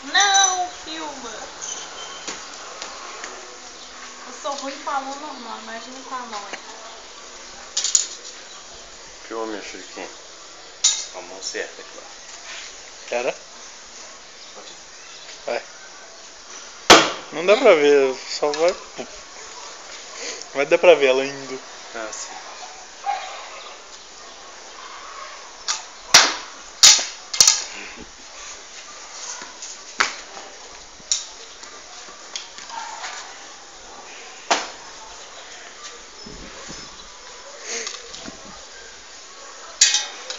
Não, filma. Eu sou ruim com a mão normal, imagina com a mão aí. Filma meu shuriken. Com a mão certa aqui, ó. Cara? Vai. Não dá pra ver, só vai. Mas dá pra ver ela indo. Ah, sim.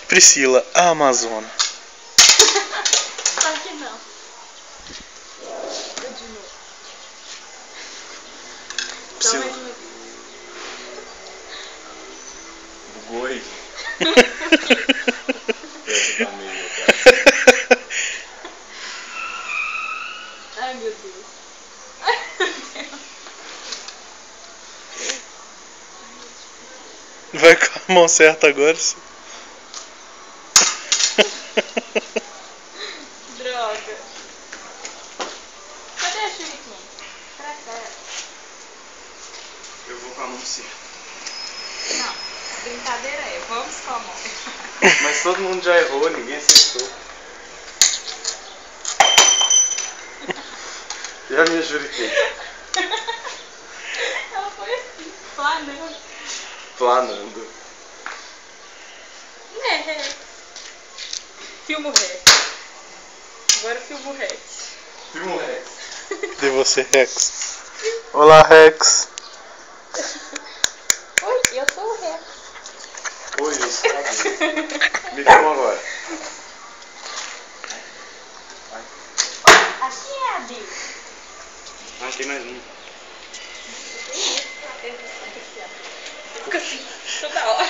Priscila, a Amazona. Só que não. Eu de novo. Priscila. Então, mas... Bugou aí. Ai, meu Deus. Ai, meu Deus. Vai com a mão certa agora. Droga. Cadê a shuriken? Pra cá. Eu vou com a mão certa. Não, brincadeira é, vamos com a mão. Mas todo mundo já errou, ninguém acertou. E a minha shuriken? Ela foi assim, planando. Planando. É. Filma o Rex. Agora filma o Rex. Filma o Rex. De você, Rex. Olá, Rex. Oi, eu sou o Rex. Oi, eu sou a Bia. Me filma agora. Aqui é a Bi. Ah, tem mais um. Fica assim, toda hora.